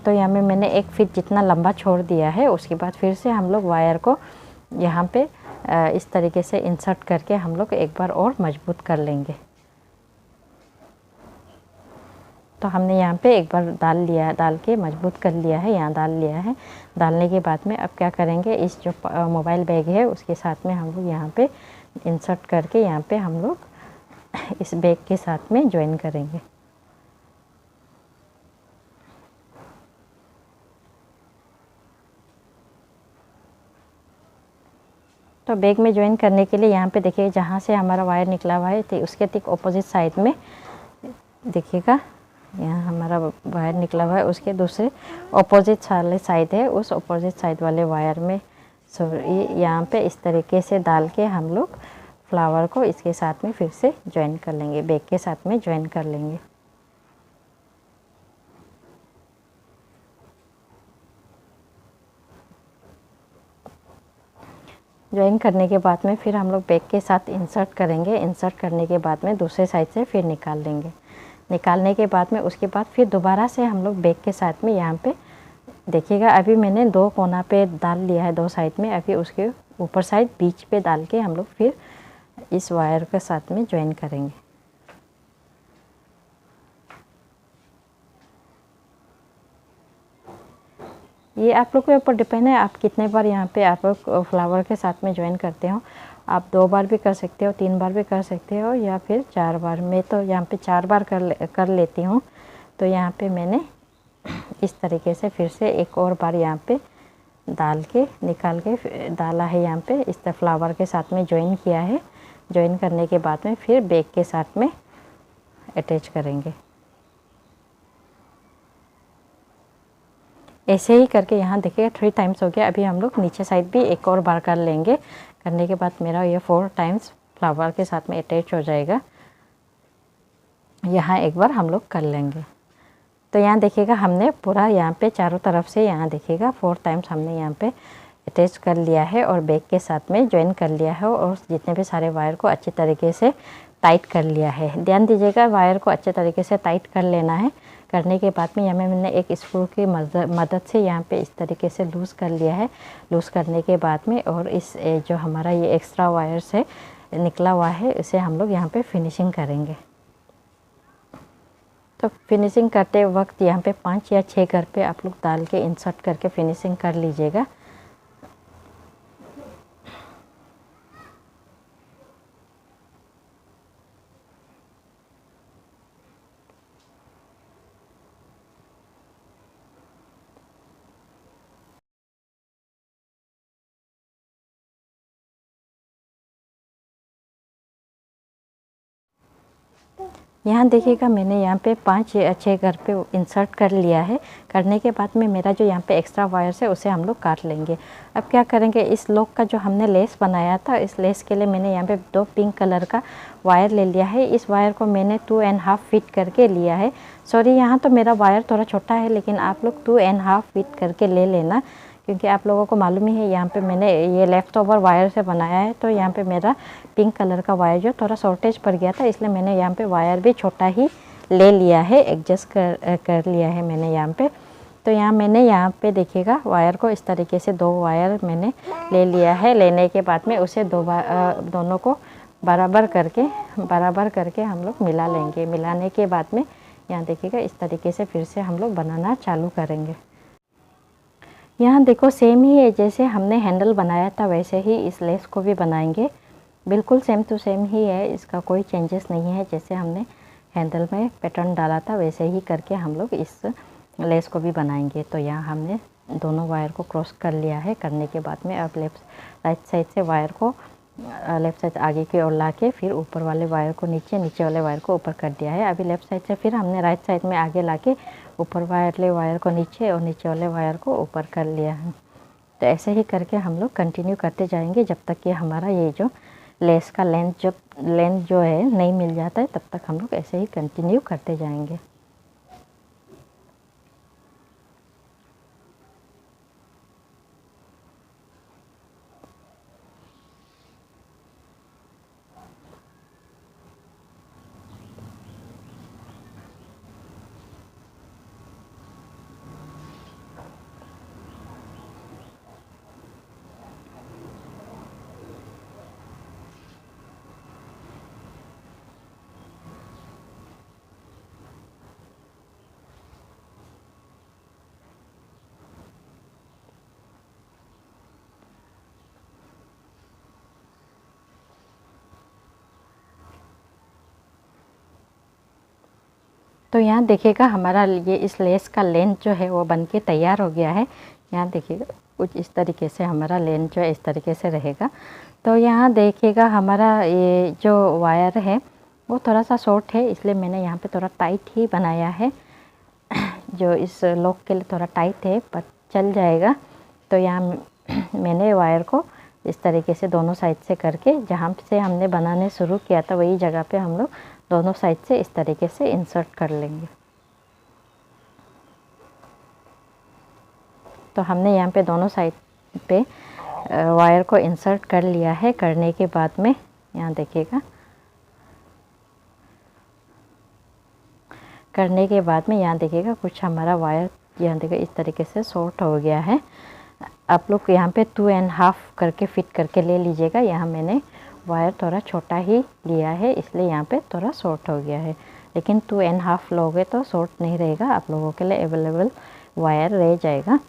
तो यहाँ में मैंने 1 फीट जितना लंबा छोड़ दिया है। उसके बाद फिर से हम लोग वायर को यहाँ पे इस तरीके से इंसर्ट करके हम लोग एक बार और मजबूत कर लेंगे। तो हमने यहाँ पे एक बार डाल के मजबूत कर लिया है, यहाँ डाल लिया है। डालने के बाद में अब क्या करेंगे, इस जो मोबाइल बैग है उसके साथ में हम लोग यहाँ पे इंसर्ट करके यहाँ पे हम लोग इस बैग के साथ में ज्वाइन करेंगे। तो बैग में ज्वाइन करने के लिए यहाँ पे देखिए, जहाँ से हमारा वायर निकला हुआ है तो उसके ठीक ऑपोजिट साइड में देखिएगा, यहाँ हमारा वायर निकला हुआ है, उसके दूसरे ऑपोजिट वाले साइड है, उस ऑपोजिट साइड वाले वायर में यहाँ पे इस तरीके से डाल के हम लोग फ्लावर को इसके साथ में फिर से ज्वाइन कर लेंगे, बैग के साथ में ज्वाइन कर लेंगे। ज्वाइन करने के बाद में फिर हम लोग बैग के साथ इंसर्ट करेंगे। इंसर्ट करने के बाद में दूसरे साइड से फिर निकाल लेंगे। निकालने के बाद में उसके बाद फिर दोबारा से हम लोग बैग के साथ में यहाँ पे देखिएगा, अभी मैंने 2 कोना पे डाल लिया है, 2 साइड में। अभी उसके ऊपर साइड बीच पे डाल के हम लोग फिर इस वायर के साथ में ज्वाइन करेंगे। ये आप लोग के ऊपर डिपेंड है, आप कितने बार यहाँ पे आप लोग फ्लावर के साथ में ज्वाइन करते हो। आप 2 बार भी कर सकते हो, 3 बार भी कर सकते हो, या फिर 4 बार। मैं तो यहाँ पे 4 बार कर लेती हूँ। तो यहाँ पे मैंने इस तरीके से फिर से एक और बार यहाँ पे डाल के निकाल के डाला है, यहाँ पे इस तरह फ्लावर के साथ में ज्वाइन किया है। ज्वाइन करने के बाद में फिर बैग के साथ में अटैच करेंगे। ऐसे ही करके यहाँ देखिएगा 3 टाइम्स हो गया। अभी हम लोग नीचे साइड भी एक और बार कर लेंगे। करने के बाद मेरा ये 4 टाइम्स फ्लावर के साथ में अटैच हो जाएगा। यहाँ एक बार हम लोग कर लेंगे। तो यहाँ देखिएगा हमने पूरा यहाँ पे चारों तरफ से यहाँ देखिएगा 4 टाइम्स हमने यहाँ पे अटैच कर लिया है और बैक के साथ में ज्वाइन कर लिया है और जितने भी सारे वायर को अच्छे तरीके से टाइट कर लिया है। ध्यान दीजिएगा वायर को अच्छे तरीके से टाइट कर लेना है। करने के बाद में यहाँ मैंने एक स्क्रू की मदद से यहाँ पे इस तरीके से लूज़ कर लिया है। लूज़ करने के बाद में और इस जो हमारा ये एक्स्ट्रा वायर से निकला हुआ है इसे हम लोग यहाँ पे फिनिशिंग करेंगे। तो फिनिशिंग करते वक्त यहाँ पे 5 या 6 घर पे आप लोग डाल के इंसर्ट करके फिनिशिंग कर लीजिएगा। यहाँ देखिएगा मैंने यहाँ पे 5 या 6 घर पे इंसर्ट कर लिया है। करने के बाद में मेरा जो यहाँ पे एक्स्ट्रा वायर्स है उसे हम लोग काट लेंगे। अब क्या करेंगे, इस लॉक का जो हमने लेस बनाया था इस लेस के लिए मैंने यहाँ पे 2 पिंक कलर का वायर ले लिया है। इस वायर को मैंने 2.5 फीट करके लिया है। सॉरी यहाँ तो मेरा वायर थोड़ा छोटा है लेकिन आप लोग 2.5 फीट करके ले लेना, क्योंकि आप लोगों को मालूम ही है यहाँ पे मैंने ये लेफ़्ट ओवर वायर से बनाया है। तो यहाँ पे मेरा पिंक कलर का वायर जो थोड़ा शॉर्टेज पड़ गया था इसलिए मैंने यहाँ पे वायर भी छोटा ही ले लिया है, एडजस्ट कर लिया है मैंने यहाँ पे। तो मैंने यहाँ पे देखिएगा वायर को इस तरीके से 2 वायर मैंने ले लिया है। लेने के बाद में उसे दोनों को बराबर करके हम लोग मिला लेंगे। मिलाने के बाद में यहाँ देखिएगा इस तरीके से फिर से हम लोग बनाना चालू करेंगे। यहाँ देखो सेम ही है, जैसे हमने हैंडल बनाया था वैसे ही इस लेस को भी बनाएंगे। बिल्कुल सेम टू सेम ही है, इसका कोई चेंजेस नहीं है। जैसे हमने हैंडल में पैटर्न डाला था वैसे ही करके हम लोग इस लेस को भी बनाएंगे। तो यहाँ हमने दोनों वायर को क्रॉस कर लिया है। करने के बाद में अब राइट साइड से वायर को लेफ़्ट साइड आगे की ओर ला के फिर ऊपर वाले वायर को नीचे वाले वायर को ऊपर कर दिया है। अभी लेफ़्ट साइड से फिर हमने राइट साइड में आगे ला के ऊपर वाले वायर को नीचे और नीचे वाले वायर को ऊपर कर लिया है। तो ऐसे ही करके हम लोग कंटिन्यू करते जाएंगे जब तक कि हमारा ये जो लेस का लेंथ जो है नहीं मिल जाता है, तब तक हम लोग ऐसे ही कंटिन्यू करते जाएंगे। तो यहाँ देखिएगा हमारा ये इस लेस का लेंथ जो है वो बन के तैयार हो गया है। यहाँ देखिएगा कुछ इस तरीके से हमारा लेंथ जो है इस तरीके से रहेगा। तो यहाँ देखिएगा हमारा ये जो वायर है वो थोड़ा सा शॉर्ट है, इसलिए मैंने यहाँ पे थोड़ा टाइट ही बनाया है। जो इस लॉक के लिए थोड़ा टाइट है पर चल जाएगा। तो यहाँ मैंने वायर को इस तरीके से दोनों साइड से करके जहाँ से हमने बनाने शुरू किया था वही जगह पे हम लोग दोनों साइड से इस तरीके से इंसर्ट कर लेंगे। तो हमने यहाँ पे दोनों साइड पे वायर को इंसर्ट कर लिया है। करने के बाद में यहाँ देखिएगा, करने के बाद में यहाँ देखिएगा कुछ हमारा वायर यहाँ देखिए इस तरीके से शॉर्ट हो गया है। आप लोग यहाँ पे 2.5 करके फिट करके ले लीजिएगा। यहाँ मैंने वायर थोड़ा छोटा ही लिया है इसलिए यहाँ पे थोड़ा शॉर्ट हो गया है, लेकिन 2.5 लोगे तो शॉर्ट नहीं रहेगा, आप लोगों के लिए अवेलेबल वायर रह जाएगा।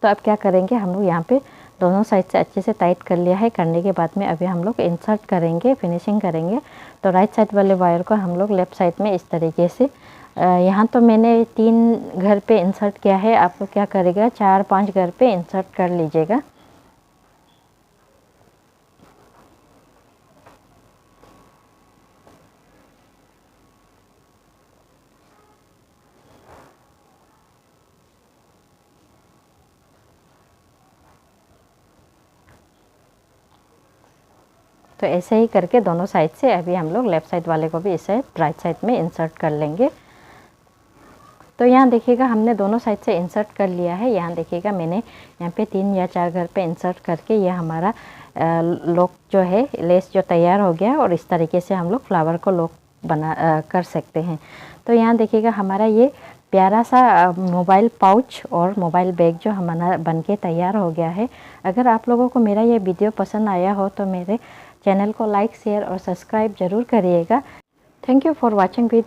तो अब क्या करेंगे, हम लोग यहाँ पे दोनों साइड से अच्छे से टाइट कर लिया है। करने के बाद में अभी हम लोग इंसर्ट करेंगे, फिनिशिंग करेंगे। तो राइट साइड वाले वायर को हम लोग लेफ़्ट साइड में इस तरीके से यहाँ तो मैंने 3 घर पे इंसर्ट किया है, आप लोग क्या करेगा 4-5 घर पे इंसर्ट कर लीजिएगा। तो ऐसे ही करके दोनों साइड से अभी हम लोग लेफ़्ट साइड वाले को भी इसे राइट साइड में इंसर्ट कर लेंगे। तो यहाँ देखिएगा हमने दोनों साइड से इंसर्ट कर लिया है। यहाँ देखिएगा मैंने यहाँ पे 3 या 4 घर पे इंसर्ट करके ये हमारा लॉक जो है लेस जो तैयार हो गया है, और इस तरीके से हम लोग फ्लावर को लॉक कर सकते हैं। तो यहाँ देखिएगा हमारा ये प्यारा सा मोबाइल पाउच और मोबाइल बैग जो हमारा बनके तैयार हो गया है। अगर आप लोगों को मेरा ये वीडियो पसंद आया हो तो मेरे चैनल को लाइक, शेयर और सब्सक्राइब ज़रूर करिएगा। Thank you for watching video.